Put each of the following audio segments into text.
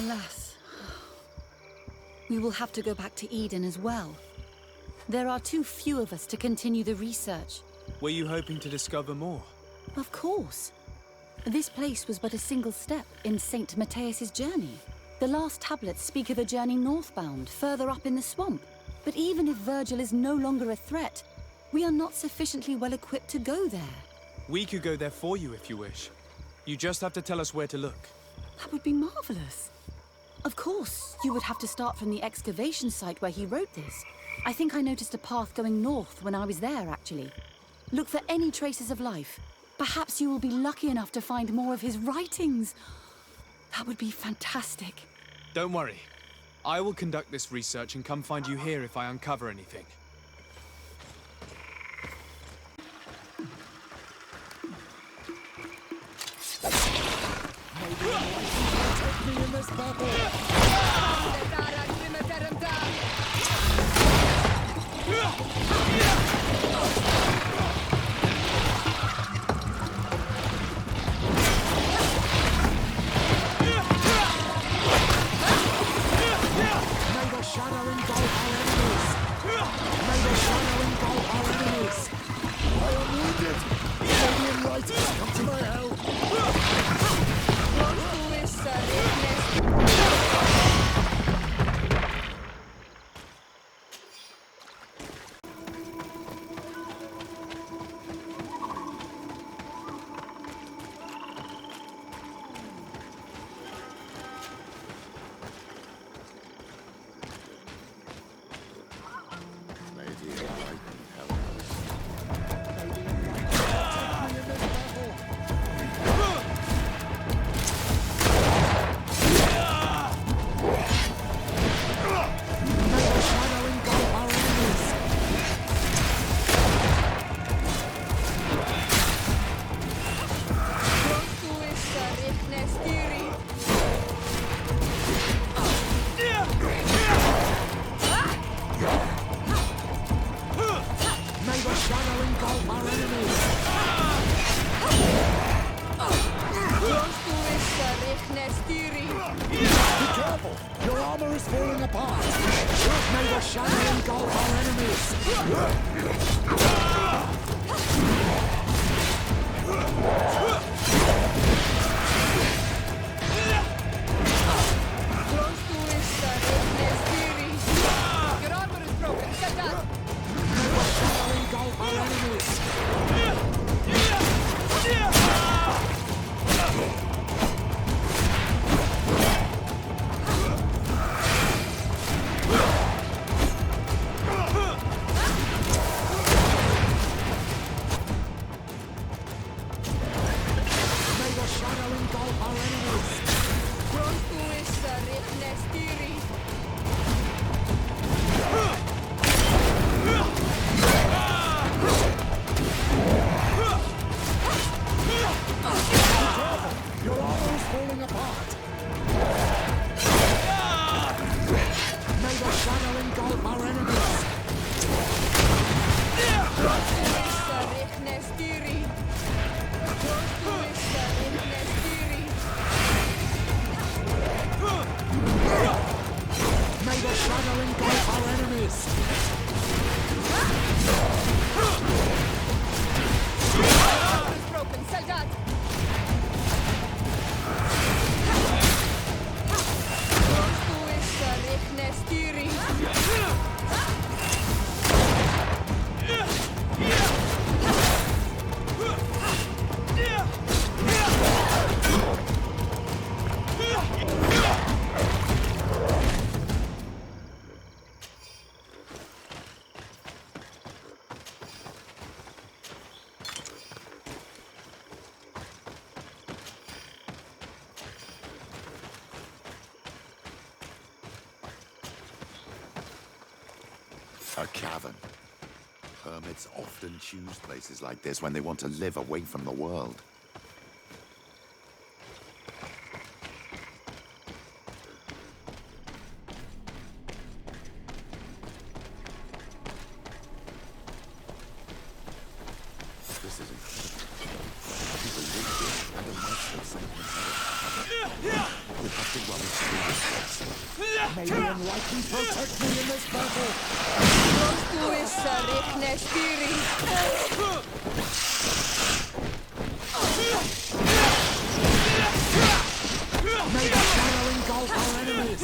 Alas. We will have to go back to Eden as well. There are too few of us to continue the research. Were you hoping to discover more? Of course. This place was but a single step in Saint Matheus' journey. The last tablets speak of a journey northbound, further up in the swamp. But even if Virgil is no longer a threat, we are not sufficiently well equipped to go there. We could go there for you if you wish. You just have to tell us where to look. That would be marvelous. Of course, you would have to start from the excavation site where he wrote this. I think I noticed a path going north when I was there, actually. Look for any traces of life. Perhaps you will be lucky enough to find more of his writings. That would be fantastic. Don't worry. I will conduct this research and come find you here if I uncover anything. Maybe take me in this battle. A cavern. Hermits often choose places like this when they want to live away from the world. This is incredible. People live here and a master of Saint Matheus. We have to worry. May the enlightened protect me in this battle. May the shadow engulf our enemies.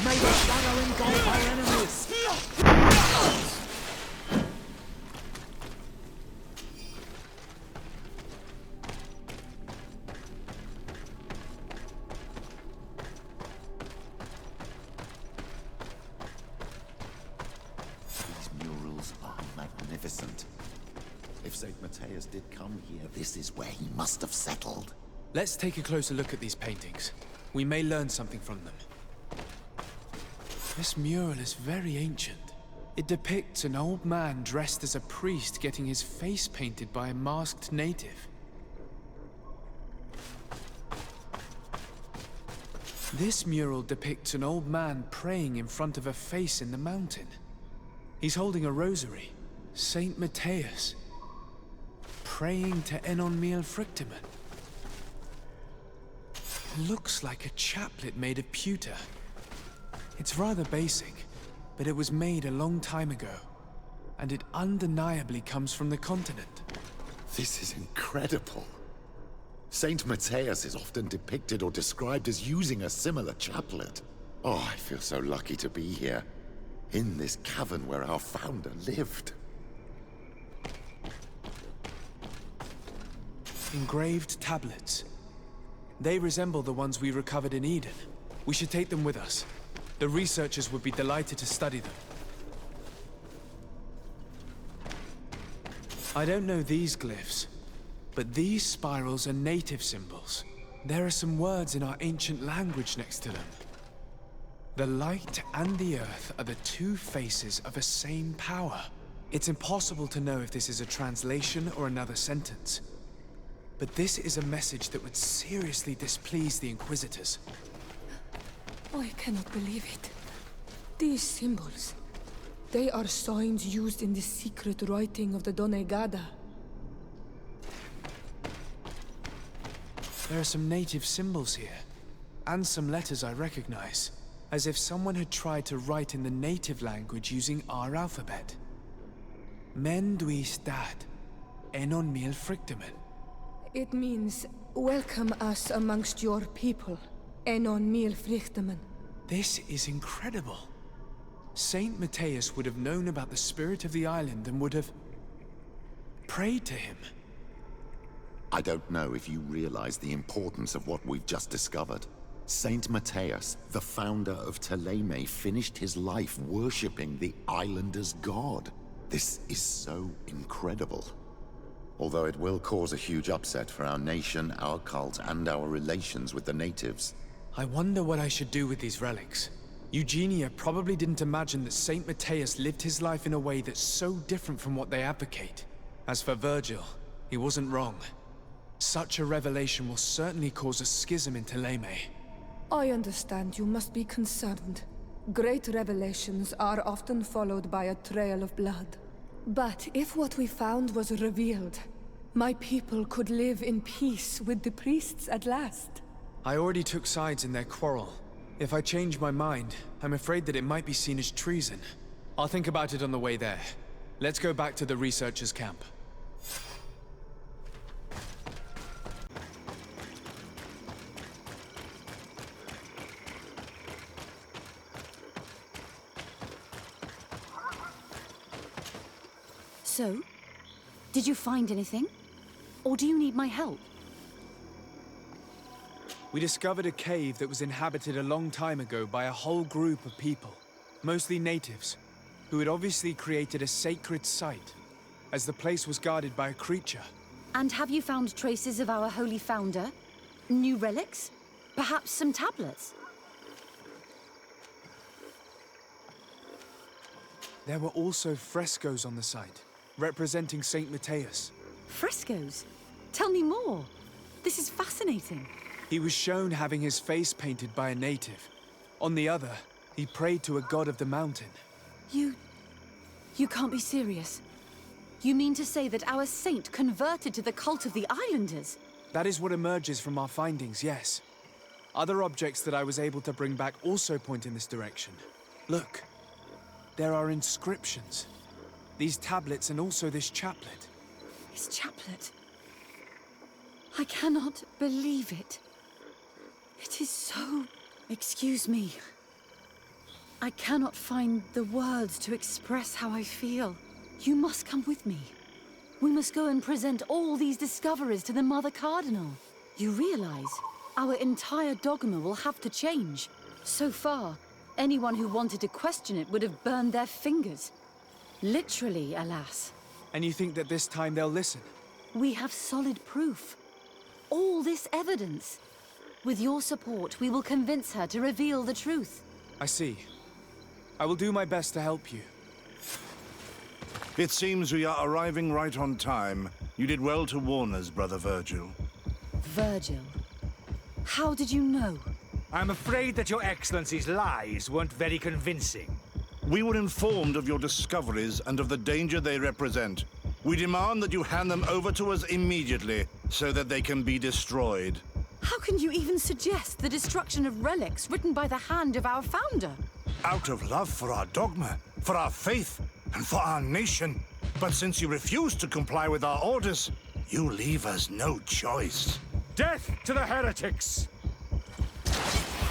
May the shadow engulf our enemies. These murals are magnificent. If Saint Matheus did come here, this is where he must have settled. Let's take a closer look at these paintings. We may learn something from them. This mural is very ancient. It depicts an old man dressed as a priest getting his face painted by a masked native. This mural depicts an old man praying in front of a face in the mountain. He's holding a rosary. Saint Matheus. Praying to Enon Miel Frictimen. Looks like a chaplet made of pewter. It's rather basic, but it was made a long time ago, and it undeniably comes from the continent. This is incredible. Saint Matheus is often depicted or described as using a similar chaplet. Oh, I feel so lucky to be here, in this cavern where our founder lived. Engraved tablets. They resemble the ones we recovered in Eden. We should take them with us. The researchers would be delighted to study them. I don't know these glyphs, but these spirals are native symbols. There are some words in our ancient language next to them. The light and the earth are the two faces of a same power. It's impossible to know if this is a translation or another sentence. But this is a message that would seriously displease the Inquisitors. I cannot believe it. These symbols, they are signs used in the secret writing of the Donegada. There are some native symbols here, and some letters I recognize, as if someone had tried to write in the native language using our alphabet. Men duis dat, Enon Miel Frictimen. It means, welcome us amongst your people, Enon Miel Frictimen. This is incredible. Saint Matheus would have known about the spirit of the island and would have prayed to him. I don't know if you realize the importance of what we've just discovered. Saint Matheus, the founder of Teleme, finished his life worshipping the islanders' god. This is so incredible. Although it will cause a huge upset for our nation, our cult, and our relations with the natives. I wonder what I should do with these relics. Eugenia probably didn't imagine that Saint Matheus lived his life in a way that's so different from what they advocate. As for Virgil, he wasn't wrong. Such a revelation will certainly cause a schism in Teleme. I understand you must be concerned. Great revelations are often followed by a trail of blood. But if what we found was revealed, my people could live in peace with the priests at last. I already took sides in their quarrel. If I change my mind, I'm afraid that it might be seen as treason. I'll think about it on the way there. Let's go back to the researchers' camp. So, did you find anything? Or do you need my help? We discovered a cave that was inhabited a long time ago by a whole group of people, mostly natives, who had obviously created a sacred site, as the place was guarded by a creature. And have you found traces of our holy founder? New relics? Perhaps some tablets? There were also frescoes on the site, representing Saint Matheus. Frescoes? Tell me more. This is fascinating. He was shown having his face painted by a native. On the other, he prayed to a god of the mountain. You can't be serious. You mean to say that our saint converted to the cult of the Islanders? That is what emerges from our findings, yes. Other objects that I was able to bring back also point in this direction. Look, there are inscriptions. These tablets and also this chaplet. His chaplet. I cannot believe it. It is so... Excuse me. I cannot find the words to express how I feel. You must come with me. We must go and present all these discoveries to the Mother Cardinal. You realize our entire dogma will have to change. So far, anyone who wanted to question it would have burned their fingers. Literally, alas. And you think that this time they'll listen? We have solid proof. All this evidence. With your support, we will convince her to reveal the truth. I see. I will do my best to help you. It seems we are arriving right on time. You did well to warn us, Brother Virgil. Virgil? How did you know? I'm afraid that Your Excellency's lies weren't very convincing. We were informed of your discoveries and of the danger they represent. We demand that you hand them over to us immediately, so that they can be destroyed. How can you even suggest the destruction of relics written by the hand of our founder? Out of love for our dogma, for our faith, and for our nation. But since you refuse to comply with our orders, you leave us no choice. Death to the heretics!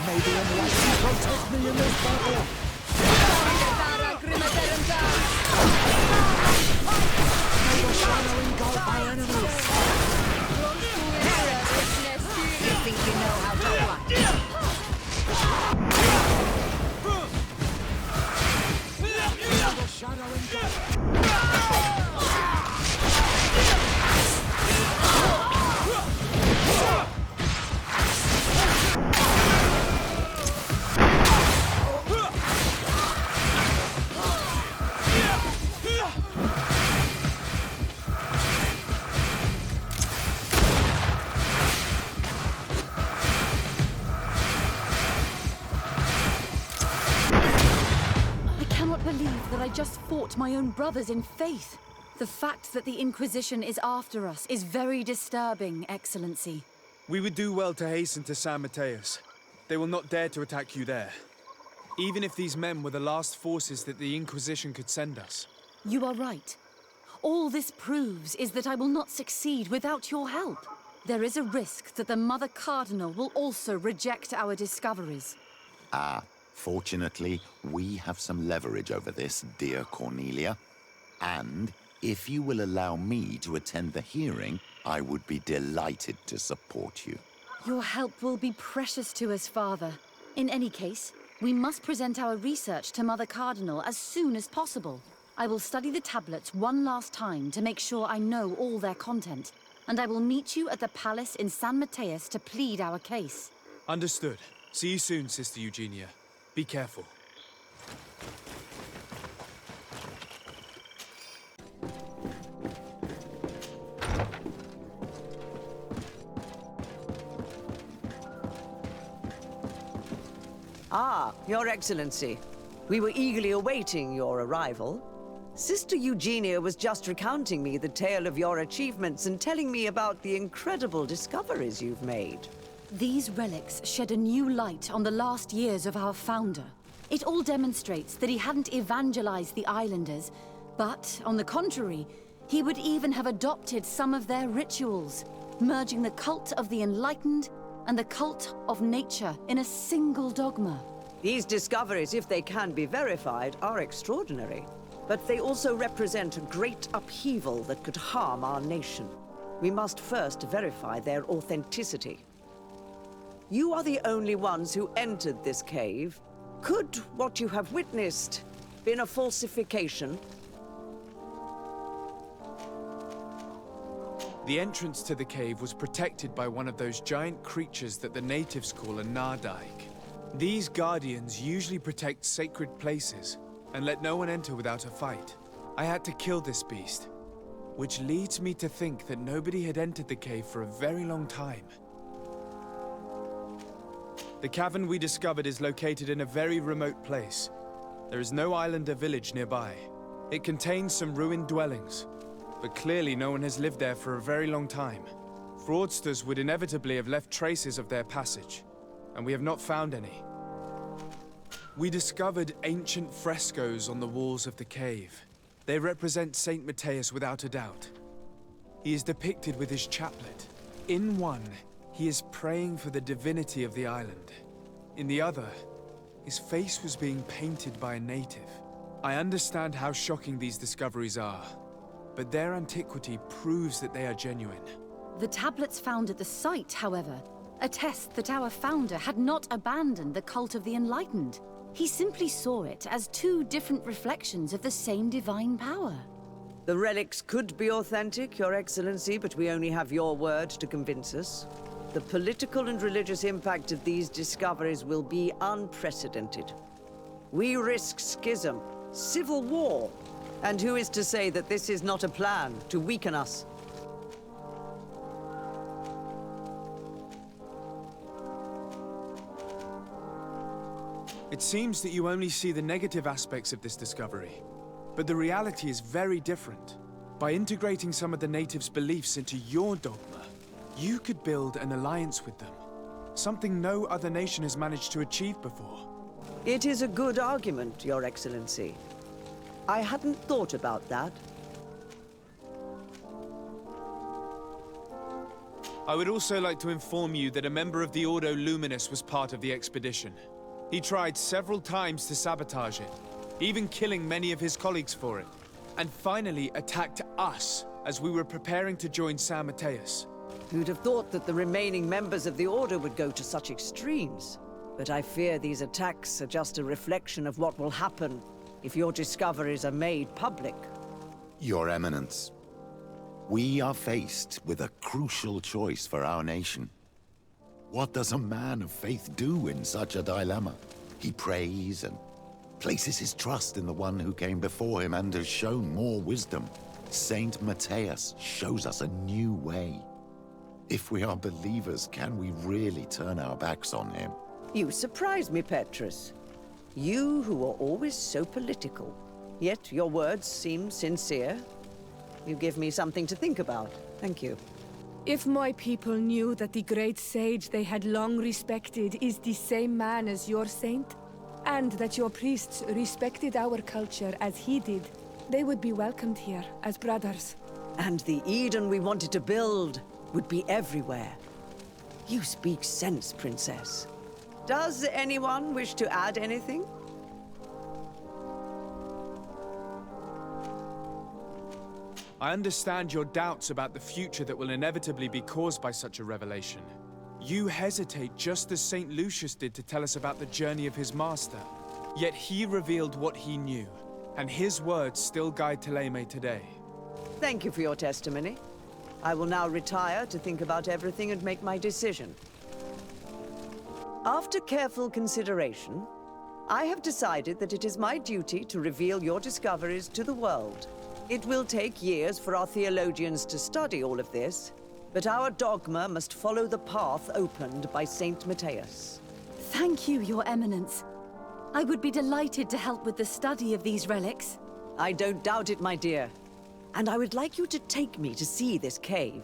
May the Enlightened protect me in this battle! May the shadow engulf our enemies! You think you know how to fight? The shadow engulf... I just fought my own brothers in faith. The fact that the Inquisition is after us is very disturbing, Excellency. We would do well to hasten to Saint Matheus. They will not dare to attack you there. Even if these men were the last forces that the Inquisition could send us. You are right. All this proves is that I will not succeed without your help. There is a risk that the Mother Cardinal will also reject our discoveries. Fortunately, we have some leverage over this, dear Cornelia. And if you will allow me to attend the hearing, I would be delighted to support you. Your help will be precious to us, Father. In any case, we must present our research to Mother Cardinal as soon as possible. I will study the tablets one last time to make sure I know all their content. And I will meet you at the palace in Saint Matheus to plead our case. Understood. See you soon, Sister Eugenia. Be careful. Your Excellency. We were eagerly awaiting your arrival. Sister Eugenia was just recounting me the tale of your achievements and telling me about the incredible discoveries you've made. These relics shed a new light on the last years of our founder. It all demonstrates that he hadn't evangelized the islanders, but, on the contrary, he would even have adopted some of their rituals, merging the cult of the enlightened and the cult of nature in a single dogma. These discoveries, if they can be verified, are extraordinary. But they also represent a great upheaval that could harm our nation. We must first verify their authenticity. You are the only ones who entered this cave. Could what you have witnessed been a falsification? The entrance to the cave was protected by one of those giant creatures that the natives call a Nardaig. These guardians usually protect sacred places and let no one enter without a fight. I had to kill this beast, which leads me to think that nobody had entered the cave for a very long time. The cavern we discovered is located in a very remote place. There is no island or village nearby. It contains some ruined dwellings, but clearly no one has lived there for a very long time. Fraudsters would inevitably have left traces of their passage, and we have not found any. We discovered ancient frescoes on the walls of the cave. They represent Saint Matheus without a doubt. He is depicted with his chaplet. In one, he is praying for the divinity of the island. In the other, his face was being painted by a native. I understand how shocking these discoveries are, but their antiquity proves that they are genuine. The tablets found at the site, however, attest that our founder had not abandoned the cult of the Enlightened. He simply saw it as two different reflections of the same divine power. The relics could be authentic, Your Excellency, but we only have your word to convince us. The political and religious impact of these discoveries will be unprecedented. We risk schism, civil war, and who is to say that this is not a plan to weaken us? It seems that you only see the negative aspects of this discovery, but the reality is very different. By integrating some of the natives' beliefs into your dogma, you could build an alliance with them, something no other nation has managed to achieve before. It is a good argument, Your Excellency. I hadn't thought about that. I would also like to inform you that a member of the Ordo Luminous was part of the expedition. He tried several times to sabotage it, even killing many of his colleagues for it, and finally attacked us as we were preparing to join Saint Matheus. Who'd have thought that the remaining members of the Order would go to such extremes? But I fear these attacks are just a reflection of what will happen if your discoveries are made public. Your Eminence, we are faced with a crucial choice for our nation. What does a man of faith do in such a dilemma? He prays and places his trust in the one who came before him and has shown more wisdom. Saint Matheus shows us a new way. If we are believers, can we really turn our backs on him? You surprise me, Petrus. You who are always so political, yet your words seem sincere. You give me something to think about. Thank you. If my people knew that the great sage they had long respected is the same man as your saint, and that your priests respected our culture as he did, they would be welcomed here as brothers. And the Eden we wanted to build would be everywhere. You speak sense, Princess. Does anyone wish to add anything? I understand your doubts about the future that will inevitably be caused by such a revelation. You hesitate just as St. Lucius did to tell us about the journey of his master. Yet he revealed what he knew, and his words still guide Thélème today. Thank you for your testimony. I will now retire to think about everything and make my decision. After careful consideration, I have decided that it is my duty to reveal your discoveries to the world. It will take years for our theologians to study all of this, but our dogma must follow the path opened by Saint Matheus. Thank you, Your Eminence. I would be delighted to help with the study of these relics. I don't doubt it, my dear. And I would like you to take me to see this cave.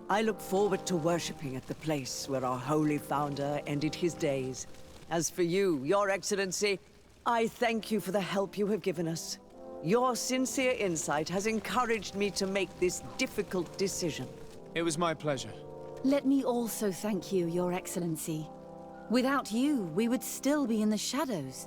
I look forward to worshipping at the place where our holy founder ended his days. As for you, Your Excellency, I thank you for the help you have given us. Your sincere insight has encouraged me to make this difficult decision. It was my pleasure. Let me also thank you, Your Excellency. Without you, we would still be in the shadows.